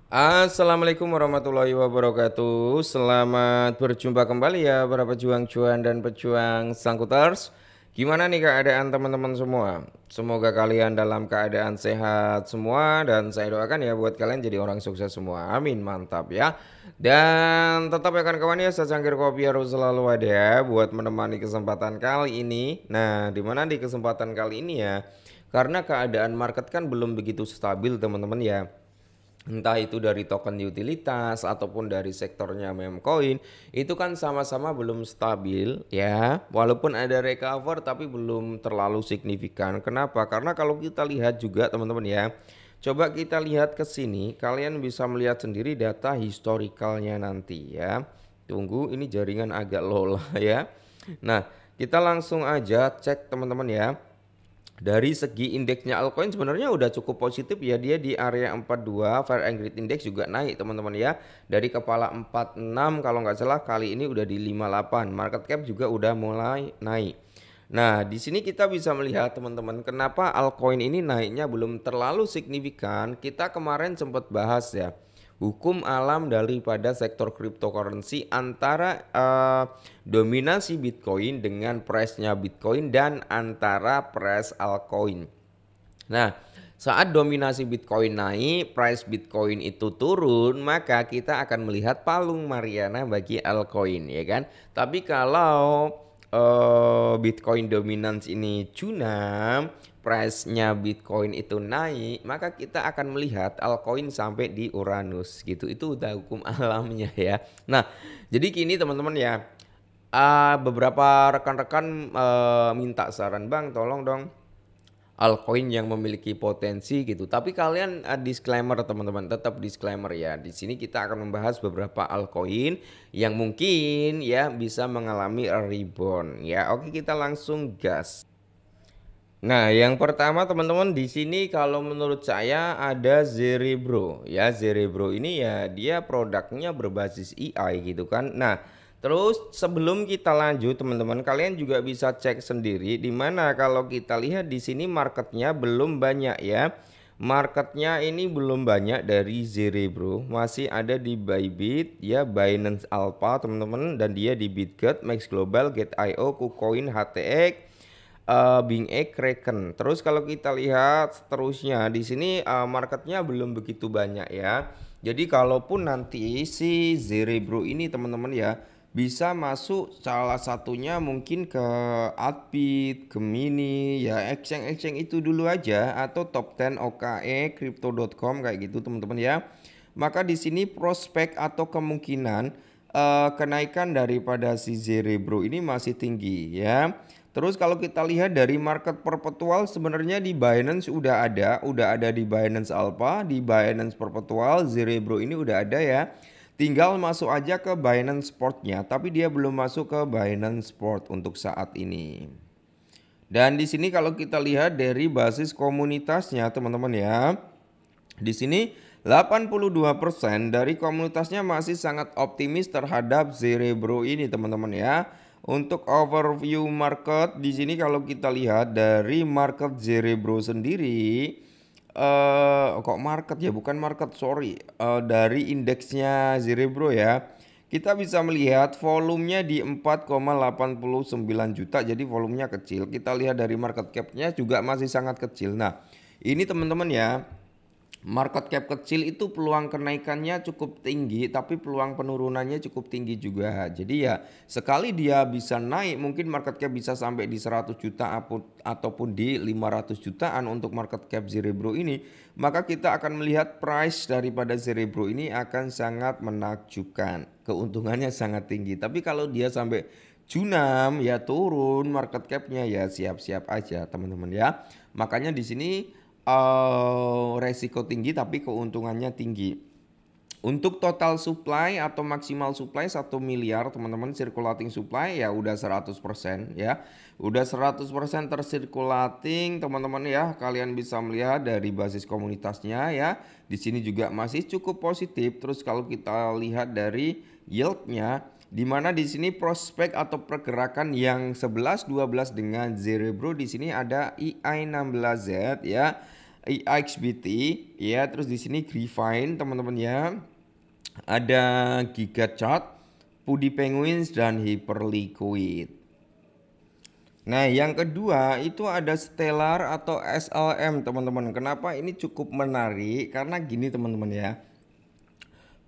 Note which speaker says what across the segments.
Speaker 1: Assalamualaikum warahmatullahi wabarakatuh. Selamat berjumpa kembali ya para pejuang cuan dan pejuang sangkuters. Gimana nih keadaan teman-teman semua? Semoga kalian dalam keadaan sehat semua dan saya doakan ya buat kalian jadi orang sukses semua. Amin, mantap ya. Dan tetap ya kawan-kawan ya secangkir kopi harus selalu ada ya buat menemani kesempatan kali ini. Nah, dimana di kesempatan kali ini ya? Karena keadaan market kan belum begitu stabil teman-teman ya, entah itu dari token utilitas ataupun dari sektornya meme coin, itu kan sama-sama belum stabil ya, walaupun ada recover tapi belum terlalu signifikan. Kenapa? Karena kalau kita lihat juga teman-teman ya, coba kita lihat ke sini, kalian bisa melihat sendiri data historikalnya nanti ya. Tunggu, ini jaringan agak low lah ya. Nah, kita langsung aja cek teman-teman ya. Dari segi indeksnya altcoin sebenarnya udah cukup positif ya, dia di area 42, Fair and Greed Index juga naik teman-teman ya, dari kepala 46 kalau nggak salah, kali ini udah di 58, market cap juga udah mulai naik. Nah, di sini kita bisa melihat teman-teman kenapa altcoin ini naiknya belum terlalu signifikan. Kita kemarin sempat bahas ya, hukum alam daripada sektor cryptocurrency antara dominasi Bitcoin dengan price-nya Bitcoin dan antara price altcoin. Nah, saat dominasi Bitcoin naik, price Bitcoin itu turun, maka kita akan melihat palung Mariana bagi altcoin ya kan. Tapi kalau Bitcoin dominance ini cunam, price-nya Bitcoin itu naik, maka kita akan melihat altcoin sampai di Uranus gitu. Itu udah hukum alamnya ya. Nah, jadi gini teman-teman ya. Beberapa rekan-rekan minta saran, Bang, tolong dong altcoin yang memiliki potensi gitu. Tapi kalian disclaimer teman-teman, tetap disclaimer ya. Di sini kita akan membahas beberapa altcoin yang mungkin ya bisa mengalami rebound ya. Oke, kita langsung gas. Nah, yang pertama teman-teman di sini kalau menurut saya ada Zerebro ya. Zerebro ini ya dia produknya berbasis AI gitu kan. Nah, terus sebelum kita lanjut teman-teman, kalian juga bisa cek sendiri di mana kalau kita lihat di sini marketnya belum banyak ya. Marketnya ini belum banyak dari Zerebro, masih ada di Bybit ya, Binance Alpha teman-teman, dan dia di Bitget, Max Global, Get.io, KuCoin, HTX, Bing Egg, Kraken. Terus kalau kita lihat seterusnya di sini marketnya belum begitu banyak ya. Jadi kalaupun nanti si Zerebro ini teman-teman ya bisa masuk salah satunya mungkin ke Upbit, Gemini ya, exchange itu dulu aja, atau top 10 OKE, crypto.com kayak gitu teman-teman ya. Maka di sini prospek atau kemungkinan kenaikan daripada si Zerebro ini masih tinggi ya. Terus kalau kita lihat dari market perpetual sebenarnya di Binance udah ada di Binance Alpha, di Binance Perpetual, Zerebro ini udah ada ya. Tinggal masuk aja ke Binance Sportnya, tapi dia belum masuk ke Binance Sport untuk saat ini. Dan di sini kalau kita lihat dari basis komunitasnya teman-teman ya, di sini 82% dari komunitasnya masih sangat optimis terhadap Zerebro ini teman-teman ya. Untuk overview market di sini kalau kita lihat dari market Zerebro sendiri, kok market ya, bukan market, sorry, dari indeksnya Zerebro ya, kita bisa melihat volumenya di 4,89 juta, jadi volumenya kecil. Kita lihat dari market capnya juga masih sangat kecil. Nah, ini teman-teman ya, market cap kecil itu peluang kenaikannya cukup tinggi, tapi peluang penurunannya cukup tinggi juga. Jadi ya sekali dia bisa naik, mungkin market cap bisa sampai di 100 juta ataupun di 500 jutaan untuk market cap Zerebro ini, maka kita akan melihat price daripada Zerebro ini akan sangat menakjubkan. Keuntungannya sangat tinggi. Tapi kalau dia sampai junam ya turun market capnya, ya siap-siap aja teman-teman ya. Makanya di sini resiko tinggi tapi keuntungannya tinggi. Untuk total supply atau maksimal supply 1 miliar teman-teman, circulating supply ya udah 100% ya. Udah 100% tersirkulating teman-teman ya. Kalian bisa melihat dari basis komunitasnya ya. Di sini juga masih cukup positif. Terus kalau kita lihat dari yieldnya, di mana di sini prospek atau pergerakan yang 11 12 dengan Zerebro, di sini ada EI16Z ya. IXBT ya, terus di sini Griffin teman-teman ya. Ada GigaChat, Pudi Penguins dan Hyperliquid. Nah, yang kedua itu ada Stellar atau SLM teman-teman. Kenapa ini cukup menarik? Karena gini teman-teman ya.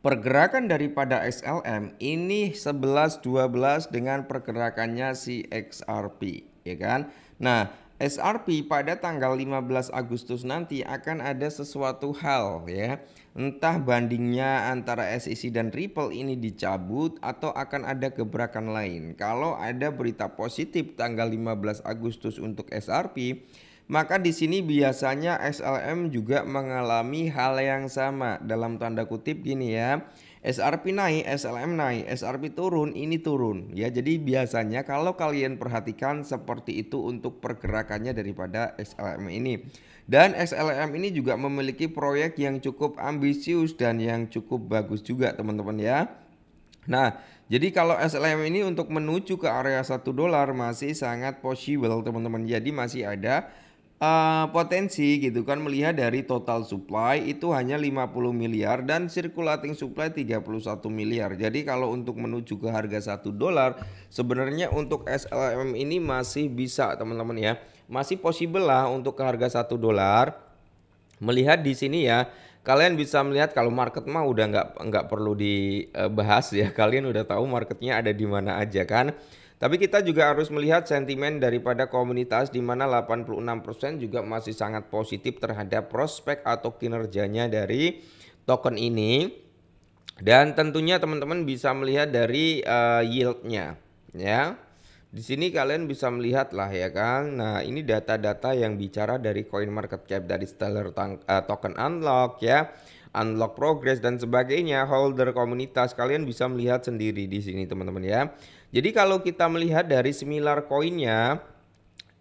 Speaker 1: Pergerakan daripada SLM ini 11-12 dengan pergerakannya si XRP, ya kan? Nah, SRP pada tanggal 15 Agustus nanti akan ada sesuatu hal ya. Entah bandingnya antara SEC dan Ripple ini dicabut atau akan ada gebrakan lain. Kalau ada berita positif tanggal 15 Agustus untuk SRP, maka di sini biasanya SLM juga mengalami hal yang sama. Dalam tanda kutip gini ya. SRP naik, SLM naik, SRP turun, ini turun. Ya, jadi biasanya kalau kalian perhatikan seperti itu untuk pergerakannya daripada SLM ini. Dan SLM ini juga memiliki proyek yang cukup ambisius dan yang cukup bagus juga teman-teman ya. Nah, jadi kalau SLM ini untuk menuju ke area $1 masih sangat possible teman-teman. Jadi masih ada potensi gitu kan, melihat dari total supply itu hanya 50 miliar dan circulating supply 31 miliar. Jadi kalau untuk menuju ke harga $1 sebenarnya untuk SLM ini masih bisa teman-teman ya. Masih possible lah untuk ke harga $1. Melihat di sini ya, kalian bisa melihat kalau market mah udah nggak perlu dibahas ya. Kalian udah tahu marketnya ada di mana aja kan. Tapi kita juga harus melihat sentimen daripada komunitas di mana 86% juga masih sangat positif terhadap prospek atau kinerjanya dari token ini. Dan tentunya teman-teman bisa melihat dari yieldnya ya. Di sini kalian bisa melihat lah ya kan. Nah, ini data-data yang bicara dari coin market cap dari Stellar token unlock ya, unlock progress dan sebagainya, holder komunitas. Kalian bisa melihat sendiri di sini teman-teman ya. Jadi kalau kita melihat dari similar koinnya,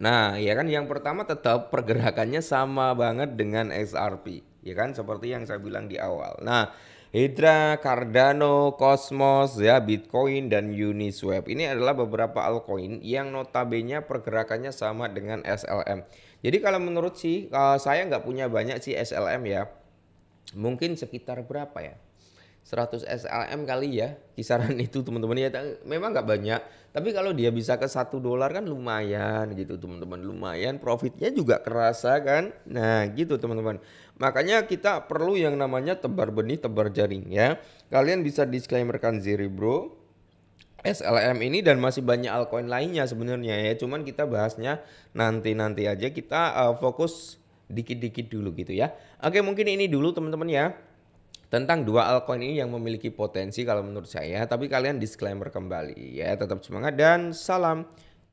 Speaker 1: nah ya kan yang pertama tetap pergerakannya sama banget dengan XRP ya kan, seperti yang saya bilang di awal. Nah, Hydra, Cardano, Cosmos, ya, Bitcoin dan Uniswap ini adalah beberapa altcoin yang notabene pergerakannya sama dengan SLM. Jadi kalau menurut saya nggak punya banyak sih SLM ya. Mungkin sekitar berapa ya? 100 SLM kali ya, kisaran itu teman-teman ya. Memang nggak banyak, tapi kalau dia bisa ke $1 kan lumayan gitu teman-teman, lumayan profitnya juga kerasa kan. Nah gitu teman-teman, makanya kita perlu yang namanya tebar benih tebar jaring ya. Kalian bisa disclaimerkan Zeribro, SLM ini dan masih banyak altcoin lainnya sebenarnya ya, cuman kita bahasnya nanti aja, kita fokus dikit-dikit dulu gitu ya. Oke, mungkin ini dulu teman-teman ya tentang dua altcoin ini yang memiliki potensi kalau menurut saya. Tapi kalian disclaimer kembali ya, tetap semangat dan salam